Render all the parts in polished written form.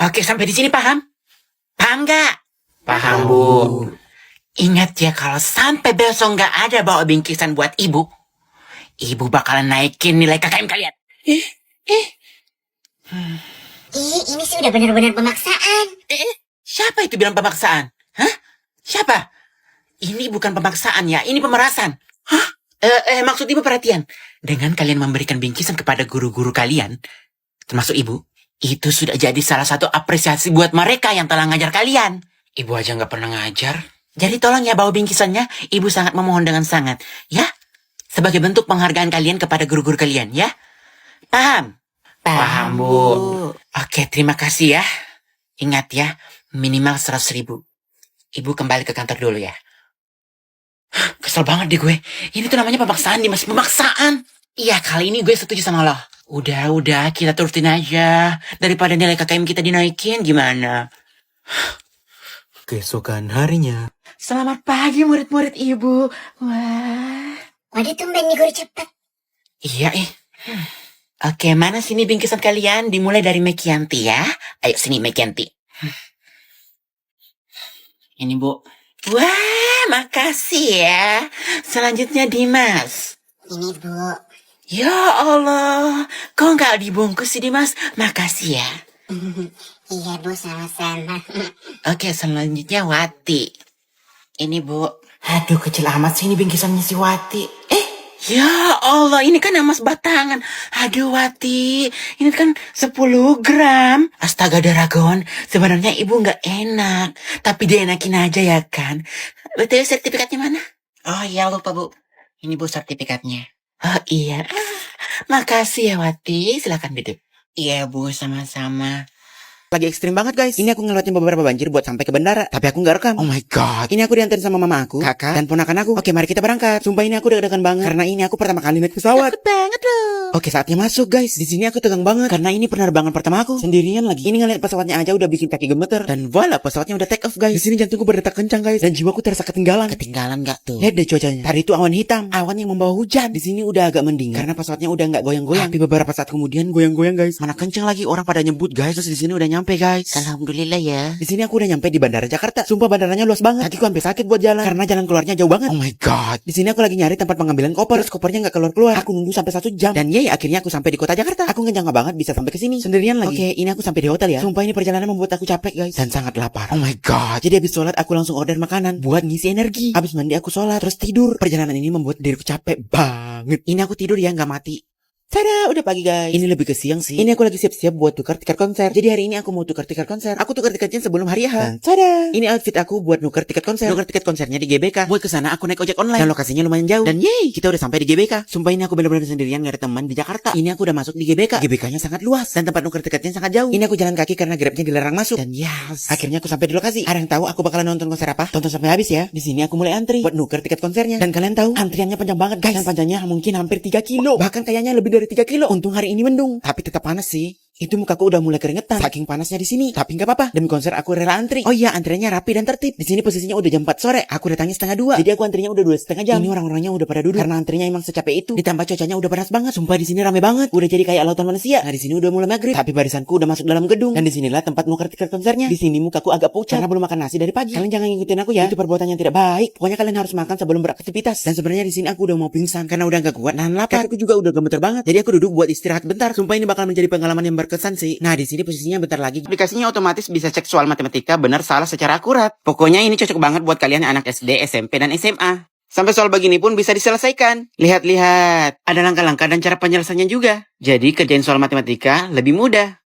Oke, sampai di sini paham? Paham nggak? Paham, Bu. Ingat ya, kalau sampai besok nggak ada bawa bingkisan buat ibu bakalan naikin nilai KKM kalian. Ih, ini sih udah benar-benar pemaksaan. Siapa itu bilang pemaksaan? Hah? Siapa? Ini bukan pemaksaan ya, ini pemerasan. Hah? Maksud ibu perhatian. Dengan kalian memberikan bingkisan kepada guru-guru kalian, termasuk ibu, itu sudah jadi salah satu apresiasi buat mereka yang telah ngajar kalian. Ibu aja nggak pernah ngajar. Jadi tolong ya bawa bingkisannya, ibu sangat memohon dengan sangat. Ya? Sebagai bentuk penghargaan kalian kepada guru-guru kalian, ya? Paham? Paham, Bu. Oke, terima kasih ya. Ingat ya, minimal 100.000. Ibu kembali ke kantor dulu ya. Kesel banget deh gue. Ini tuh namanya pemaksaan, Dimas. Pemaksaan. Iya, kali ini gue setuju sama lo. Udah, kita turutin aja. Daripada nilai KKM kita dinaikin, gimana? Keesokan harinya. Selamat pagi murid-murid ibu. Wah. Waduh, tumben nih guru cepet. Iya, Oke, mana sini bingkisan kalian? Dimulai dari Mekianti ya. Ayo sini Mekianti. Ini, Bu. Wah, makasih ya. Selanjutnya Dimas. Ini, Bu. Ya Allah, kok nggak dibungkus sih Dimas? Makasih ya. Iya, Bu, sama-sama. Oke, selanjutnya Wati. Ini, Bu. Aduh, kecil amat sih ini bingkisannya si Wati. Ya Allah, ini kan emas batangan. Aduh, Wati, ini kan 10 gram. Astaga, Daragon, sebenarnya ibu nggak enak. Tapi dia enakin aja ya kan. BTW sertifikatnya mana? Oh iya, lupa, Bu. Ini, Bu, sertifikatnya. Oh iya. Makasih ya, Wati. Silakan duduk. Iya, Bu, sama-sama. Lagi ekstrim banget guys. Ini aku ngelewatin beberapa banjir buat sampai ke bandara. Tapi aku nggak rekam. Oh my God. Ini aku diantarin sama mama aku, kakak, dan ponakan aku. Oke, mari kita berangkat. Sumpah ini aku deg-degan banget. Karena ini aku pertama kali naik pesawat. Takut banget loh. Oke, saatnya masuk guys. Di sini aku tegang banget. Karena ini penerbangan pertama aku. Sendirian lagi. Ini ngeliat pesawatnya aja udah bikin kaki gemeter. Dan voila, pesawatnya udah take off guys. Di sini jantungku berdetak kencang guys. Dan jiwaku terasa ketinggalan. Ketinggalan nggak tuh? Lihat deh cuacanya. Tadi itu awan hitam. Awan yang membawa hujan. Di sini udah agak mending. Karena pesawatnya udah nggak goyang-goyang. Tapi beberapa saat kemudian goyang-goyang guys. Mana kenceng lagi orang pada nyebut guys. Terus di sini udah nyampe guys. Alhamdulillah ya. Di sini aku udah nyampe di Bandara Jakarta. Sumpah bandaranya luas banget. Kakiku sampai sakit buat jalan karena jalan keluarnya jauh banget. Oh my God. Di sini aku lagi nyari tempat pengambilan koper. Terus kopernya nggak keluar-keluar. Aku nunggu sampai 1 jam. Dan yeay, akhirnya aku sampai di kota Jakarta. Aku nggak nyangka banget bisa sampai ke sini sendirian lagi. Oke, ini aku sampai di hotel ya. Sumpah ini perjalanan membuat aku capek guys dan sangat lapar. Oh my God. Jadi habis sholat aku langsung order makanan buat ngisi energi. Habis mandi aku sholat terus tidur. Perjalanan ini membuat diriku capek banget. Ini aku tidur ya nggak mati. Tada, udah pagi guys. Ini lebih ke siang sih. Ini aku lagi siap-siap buat tukar tiket konser. Jadi hari ini aku mau tukar tiket konser. Aku tukar tiketnya sebelum hari H. Dan tada, ini outfit aku buat nuker tiket konser. Nuker tiket konsernya di GBK. Buat kesana aku naik ojek online. Dan lokasinya lumayan jauh. Dan yeay, kita udah sampai di GBK. Sumpah ini aku benar-benar sendirian gak ada teman di Jakarta. Ini aku udah masuk di GBK. GBK-nya sangat luas dan tempat nuker tiketnya sangat jauh. Ini aku jalan kaki karena Grabnya dilarang masuk. Dan yes, akhirnya aku sampai di lokasi. Ada yang tahu aku bakalan nonton konser apa? Tonton sampai habis ya. Di sini aku mulai antri buat nuker tiket konsernya. Dan kalian tahu antriannya panjang banget guys. Dan panjangnya mungkin hampir 3 kilo. Bahkan kayaknya lebih dari 3 kilo. Untung hari ini mendung, tapi tetap panas sih. Itu mukaku udah mulai keringetan saking panasnya di sini. Tapi nggak apa-apa, demi konser aku rela antri. Oh iya, antriannya rapi dan tertib. Di sini posisinya udah jam 4 sore. Aku datangnya setengah 2. Jadi aku antrinya udah 2,5 jam. Ini orang-orangnya udah pada duduk karena antrinya emang secapek itu. Ditambah cuacanya udah panas banget. Sumpah di sini rame banget. Udah jadi kayak lautan manusia. Nah, di sini udah mulai maghrib. Tapi barisanku udah masuk dalam gedung. Dan di sinilah tempat nuker tiket konsernya. Di sini mukaku agak pucat karena belum makan nasi dari pagi. Kalian jangan ngikutin aku ya. Itu perbuatan yang tidak baik. Pokoknya kalian harus makan sebelum beraktivitas. Dan sebenarnya di sini aku udah mau pingsan karena udah gak kuat nahan lapar. Kakiku juga udah gemeter banget. Jadi aku duduk buat istirahat bentar. Sumpah ini bakal menjadi pengalaman yang berkesan sih. Nah, di sini posisinya bentar lagi. Aplikasinya otomatis bisa cek soal matematika benar salah secara akurat. Pokoknya ini cocok banget buat kalian anak SD, SMP, dan SMA. Sampai soal begini pun bisa diselesaikan. Lihat-lihat, ada langkah-langkah dan cara penyelesaiannya juga. Jadi kerjain soal matematika lebih mudah.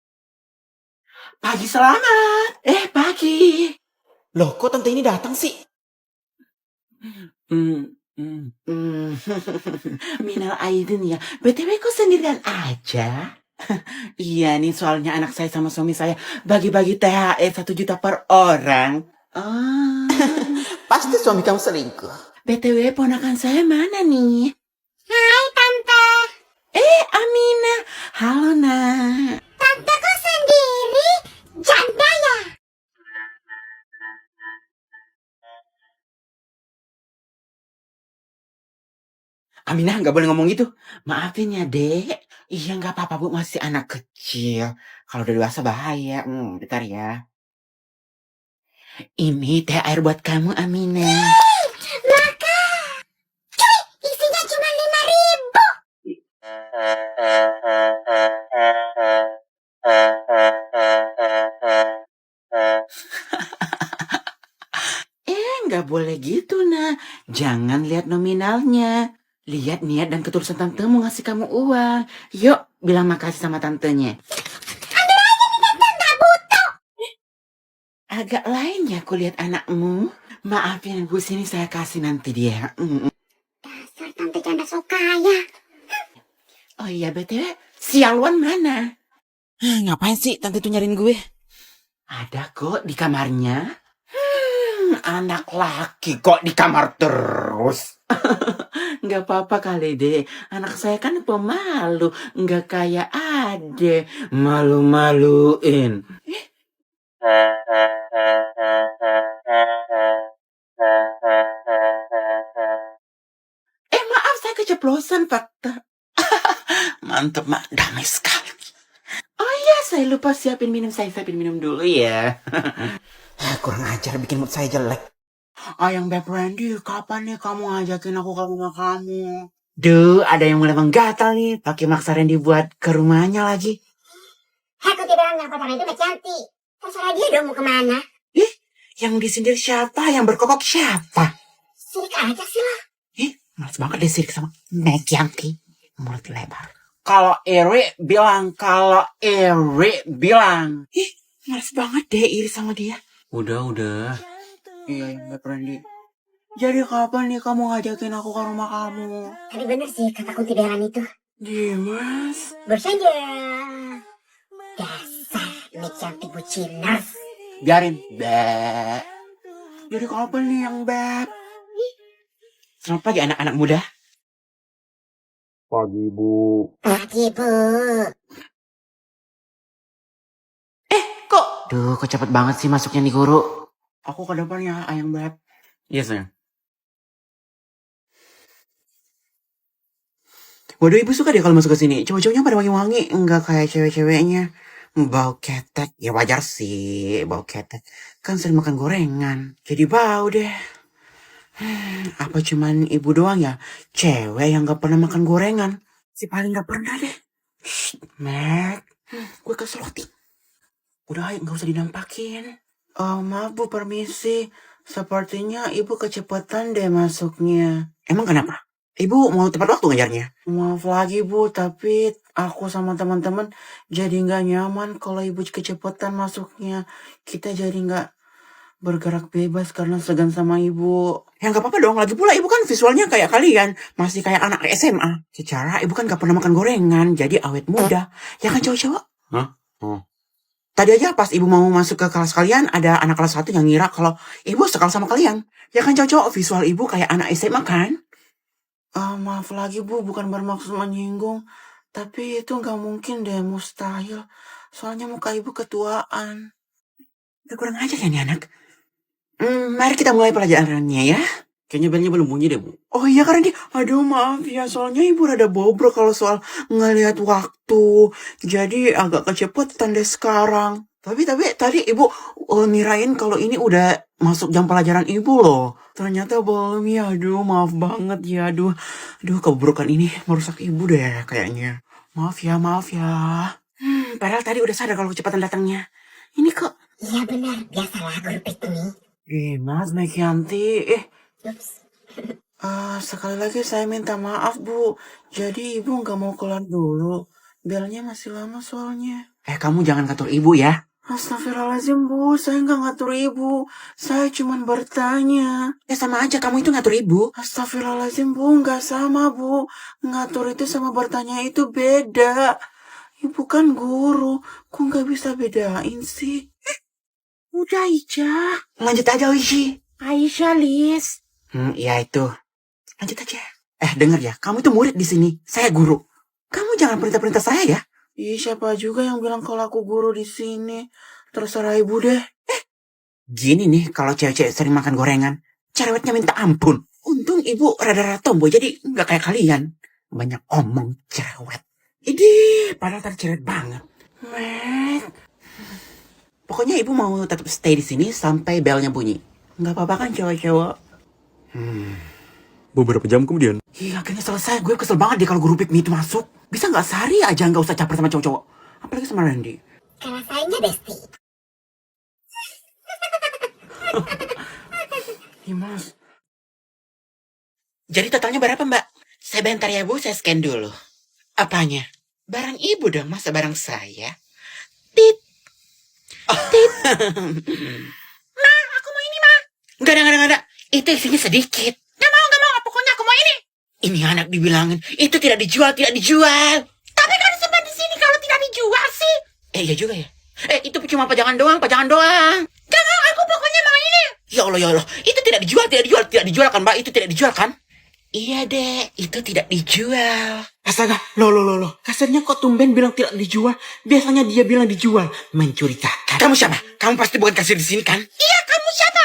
Pagi selamat. Pagi. Loh, kok tante ini datang sih? Minal aidin ya. BTW kok sendirian aja? Iya nih soalnya anak saya sama suami saya bagi-bagi THR 1 juta per orang. Pasti suami kamu selingkuh. BTW ponakan saya mana nih? Hai, Tante. Amina. Halo nak. Tante kok sendiri? Janda ya? Aminah nggak boleh ngomong gitu. Maafin ya dek. Iya nggak apa-apa bu, masih anak kecil. Kalau udah dewasa bahaya. Bentar ya. Ini teh air buat kamu, Amina. Maka, isinya cuma 5.000. Nggak boleh gitu, nah. Jangan lihat nominalnya. Lihat niat dan ketulusan tante mau ngasih kamu uang. Yuk, bilang makasih sama tantenya. Agak lain ya aku lihat anakmu. Maafin bu, sini saya kasih nanti dia. Dasar tante janda so kaya. Oh iya, BTW, si Alwan mana? Ngapain sih tante tuh nyariin gue? Ada kok di kamarnya. Anak laki kok di kamar terus. Nggak apa-apa kali deh. Anak saya kan pemalu. Nggak kayak Ade. Malu-maluin. Maaf saya keceplosan fakta. Mantep mak, damai sekali. Oh iya, saya lupa siapin minum. Saya siapin minum dulu ya. Kurang ajar bikin mood saya jelek. Ayang Beb Randy, kapan nih kamu ngajakin aku ke rumah kamu? Duh, ada yang mulai menggatal nih. Pakai maksa Randy buat ke rumahnya lagi. Aku tidak bilang yang pacaran itu gak cantik. Terserah dia dong mau kemana. Yang disindir siapa? Yang berkokok siapa? Sirik aja sih lah. Males banget deh sirik sama Meg Yanti. Mulut lebar. Kalau Eri bilang. Males banget deh iri sama dia. Udah. Iya, Mbak Randy. Jadi kapan nih kamu ngajakin aku ke rumah kamu? Tapi bener sih kata kunti beran itu. Dimas. Bersaja. Dasar Meg cantik bucinas. Biarin. Beb. Jadi kapan nih yang Beb? Selamat pagi anak-anak muda. Pagi, Bu. Pagi, Bu. Kok? Duh, kok cepet banget sih masuknya nih guru. Aku ke depan ya, Ayang Beb. Iya, sayang. Waduh, ibu suka deh kalau masuk ke sini. Cowok-cowoknya pada wangi-wangi, enggak kayak cewek-ceweknya. Bau ketek. Ya wajar sih, bau ketek. Kan sering makan gorengan. Jadi bau deh. Apa cuman ibu doang ya? Cewek yang gak pernah makan gorengan. Si paling gak pernah deh. Meg, gue kesel hati. Udah ayo, gak usah dinampakin. Maaf bu, permisi. Sepertinya ibu kecepatan deh masuknya. Emang kenapa? Ibu mau tepat waktu ngajarnya? Maaf lagi bu, tapi aku sama teman-teman jadi nggak nyaman kalau ibu kecepatan masuknya. Kita jadi nggak bergerak bebas karena segan sama ibu. Ya nggak apa-apa dong, lagi pula ibu kan visualnya kayak kalian. Masih kayak anak SMA. Secara ibu kan nggak pernah makan gorengan, jadi awet muda. Ya kan cowok-cowok? Hah? Tadi aja pas ibu mau masuk ke kelas kalian, ada anak kelas 1 yang ngira kalau ibu sekelas sama kalian. Ya kan cocok, visual ibu kayak anak SMA kan? Maaf lagi bu, bukan bermaksud menyinggung. Tapi itu nggak mungkin deh, mustahil. Soalnya muka ibu ketuaan. Udah kurang aja ya nih anak. Mari kita mulai pelajarannya ya. Kayaknya belnya belum bunyi deh bu. Oh iya karena dia, aduh maaf ya, soalnya ibu rada bobrok kalau soal ngelihat waktu. Jadi agak kecepetan deh sekarang. Tapi tadi ibu ngirain kalau ini udah masuk jam pelajaran ibu loh. Ternyata belum ya, aduh maaf banget ya, aduh kebobrokan ini merusak ibu deh kayaknya. Maaf ya. Padahal tadi udah sadar kalau kecepatan datangnya. Ini kok. Iya benar, biasalah guru piknik. Mas Meg Yanti, Ups. sekali lagi saya minta maaf bu. Jadi ibu nggak mau keluar dulu. Belnya masih lama soalnya. Kamu jangan ngatur ibu ya. Astagfirullahaladzim bu, saya nggak ngatur ibu. Saya cuman bertanya. Ya sama aja, kamu itu ngatur ibu. Astagfirullahaladzim bu, nggak sama bu. Ngatur itu sama bertanya itu beda. Ibu kan guru, kok nggak bisa bedain sih? Udah Aisyah. Lanjut aja Aisyah, Lis. Ya itu. Lanjut aja. Denger ya, kamu itu murid di sini. Saya guru. Kamu jangan perintah-perintah saya ya. Siapa juga yang bilang kalau aku guru di sini? Terserah ibu deh. Gini nih, kalau cewek-cewek sering makan gorengan, cerewetnya minta ampun. Untung ibu rada-rada tomboy, jadi nggak kayak kalian. Banyak omong cerewet. Idih, padahal tadi cerewet banget. Met. Pokoknya ibu mau tetap stay di sini sampai belnya bunyi. Nggak apa-apa kan cowok-cowok? Beberapa jam kemudian. Ih, akhirnya selesai. Gue kesel banget deh kalau guru pick me itu masuk. Bisa nggak sehari aja nggak usah caper sama cowok-cowok? Apalagi sama Randy. Karena sayangnya Besti. Iya, Mas. Jadi totalnya berapa, Mbak? Sebentar ya, Bu. Saya scan dulu. Apanya? Barang ibu dong, masa barang saya? Tit. Tit. Ma, aku mau ini, Ma. Enggak ada. Itu isinya sedikit. Nggak mau. Pokoknya aku mau ini. Ini anak dibilangin, itu tidak dijual. Tapi kan simpan di sini kalau tidak dijual sih. Iya juga ya. Itu cuma pajangan doang. Nggak mau, aku pokoknya mau ini. Ya Allah. Itu tidak dijual kan, Mbak? Itu tidak dijual kan? Iya, Dek. Itu tidak dijual. Astaga, loh. Kasarnya kok tumben bilang tidak dijual. Biasanya dia bilang dijual. Mencurigakan. Kamu siapa? Kamu pasti bukan kasir di sini kan? Iya, kamu siapa?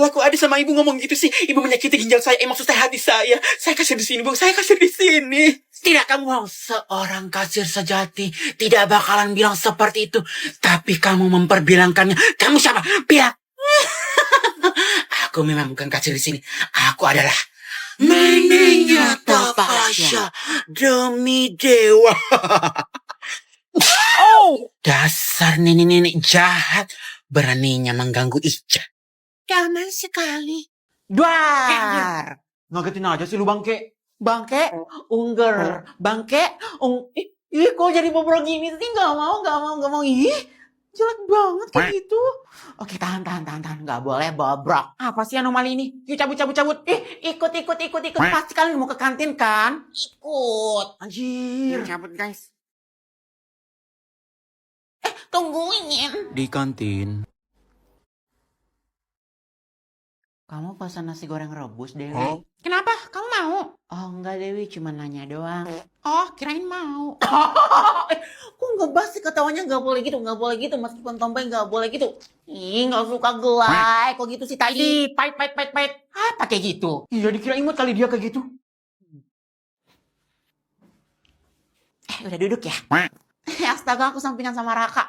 Laku ada sama ibu ngomong gitu sih. Ibu menyakiti ginjal saya. Maksud saya hati saya. Saya kasir di sini, Bu. Saya kasir di sini. Tidak, kamu mau seorang kasir sejati tidak bakalan bilang seperti itu. Tapi kamu memperbilangkannya. Kamu siapa? Bilang. Aku memang bukan kasir di sini. Aku adalah neneknya Tapasya demi dewa. Dasar nenek-nenek jahat. Beraninya mengganggu Ica. Gaman sekali. Duar. Ngagetin aja sih lu bangke. Bangke, ungger, ih kok jadi bobrok gini sih? Gak mau, ih. Jelek banget kayak gitu. Oke, tahan. Gak boleh bobrok. Apa sih anomali ini? Yuk cabut. Ikut. Pasti kalian mau ke kantin kan? Ikut. Anjir. Cabut, guys. Tungguin. Di kantin. Kamu pesan nasi goreng rebus, Dewi. Kenapa? Kamu mau? Oh, enggak, Dewi. Cuma nanya doang. Oh, kirain mau. Kok nggak basi ketawanya nggak boleh gitu. Meskipun tomboy nggak boleh gitu. Ih, nggak suka gelai. Kok gitu sih tadi? Pait. Apa kayak gitu? Iya dikira imut kali dia kayak gitu. Udah duduk ya? Astaga, aku sampingan sama Raka.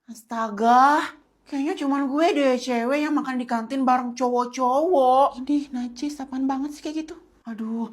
Astaga. Kayaknya cuman gue deh cewek yang makan di kantin bareng cowok-cowok. Idih, najis, apaan banget sih kayak gitu. Aduh.